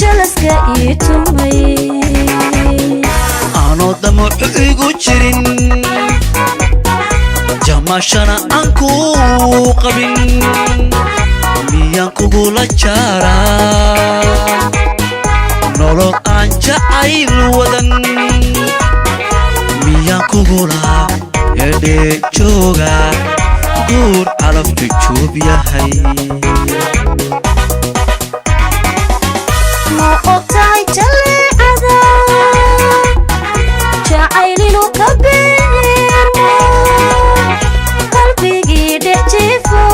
jalaska itumay ano damo igu jirin jamashana anku qabin miyan kugula jara nolol aan jacayl wadan miyan kugula yedhe jooga guur calaftu juub yahay ma ogtahay jaleecada jacaylinu ka beermo qalbigii dhex jiifo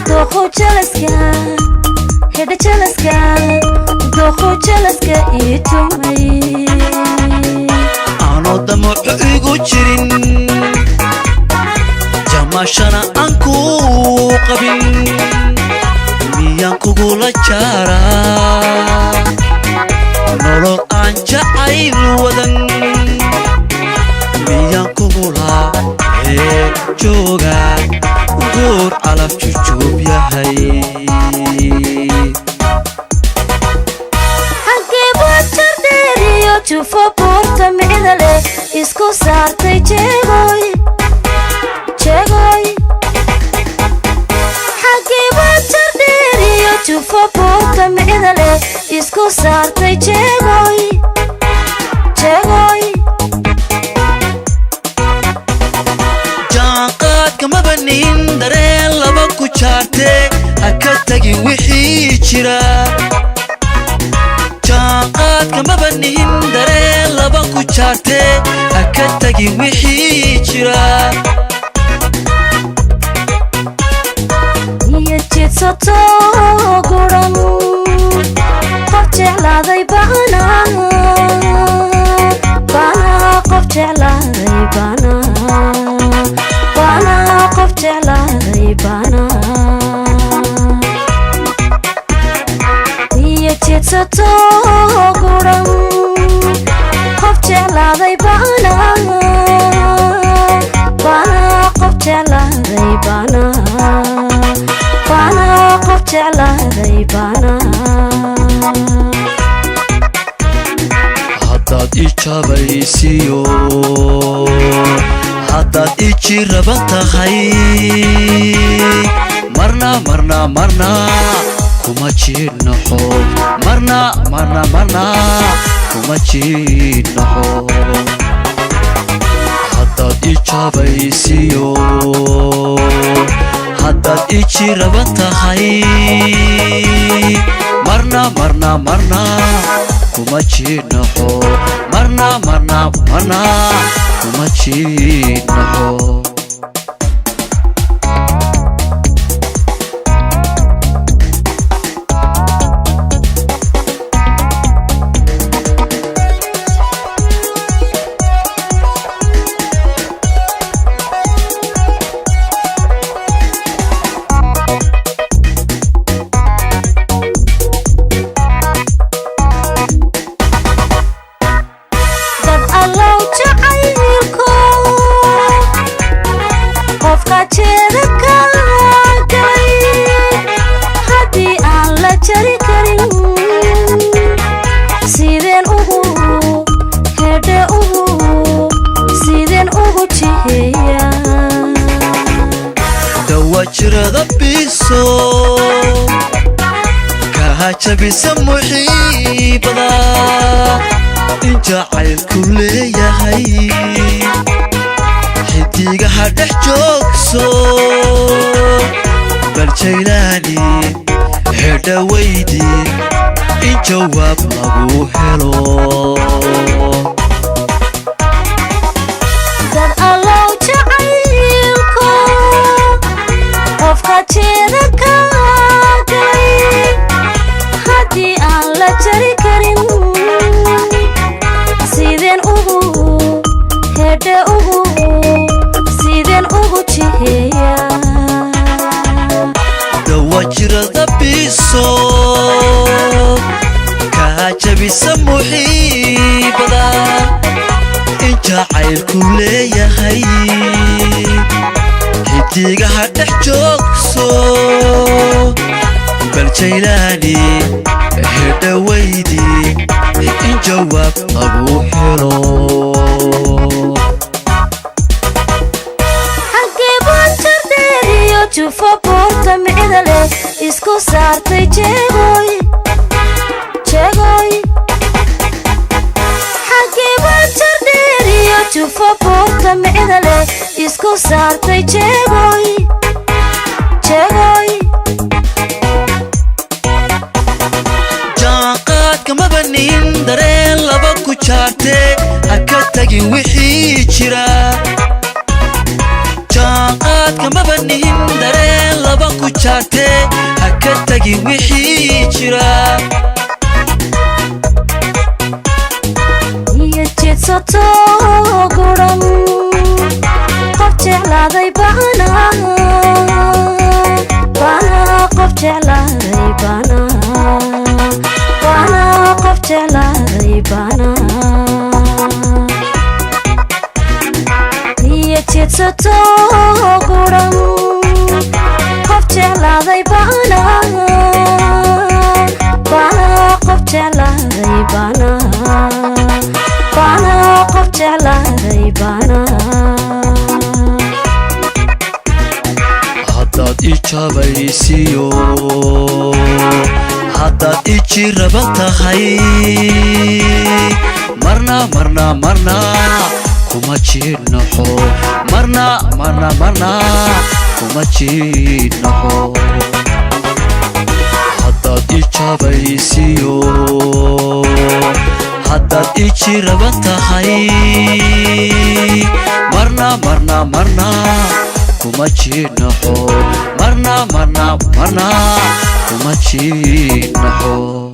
doqo jalaska hedha jalaska doqo jalaska itumay ano damo igu jirin jamashana anku qabin miyan kugula jara nolol aan jacayl wadan miyan kugula jooga guur calaf jujuub yahay jufo buurta micda leh isku saartay jeegoy jeegoy xagiiba jardheeriyo jufo buurta micda leh isku saartay jeegoy jeegoy jaanqaadka mabanin dareen laba ku jaarte ha ka tagin wixii jira jaanqaadka mabanin dareen laba ku jaarte ha ka tagin wixii jira niyad jidsato guran qof jeclaaday bana qof jeclaaday bana qof jeclaaday bana niyad jidsato guran qof jeclaaday bana qof jeclaaday bana qof jeclaaday bana haddaad i jabaysiyo haddaad i jiraban tahay marna kuma jiidnaxo marna kuma jiidnaxo haddaad i jabaysiyo haddaad i jiraban tahay marna kuma jiidnaxo marna kuma jiidnaxo jirada biso kaha jabisa muxiibada in jacaylku leeyahay xidigaha dhex joogso bal jaylaani hedha weydi in jawaab lagu helo haddii aan la jari karin sideen ugu hedhe sideen ugu jiheeya dawa jirada biso kaha jabisa muxiibada in jacaylku leeyahay xidigaha dhex joogso bal جيلاني هدا ويدي إن جواب أبو حلو Chufa porta midale isku saartay jeegoy xagiba jardheeriyo chufa porta midale isku saartay jeegoy jaanqaadka mabanin dareen laba ku jaarte haka tagin wixii jira jaanqaadka mabanin dareen laba ku jaarte haka tagin wixii jira iyo jidsato guran qof jeclaaday baana qof jeclaaday baana qof jeclaaday baana iyo jidsato guran qof jeclaaday baana qof jeclaaday baana qof jeclaaday baana haddaad i jabaysiyo haddaad i jiraban tahay marna kuma jiidnaxo marna kuma jiidnaxo haddaad i jabaysiyo haddaad i jiraban tahay marna kuma jiidnaxo marna kuma jiidnaxo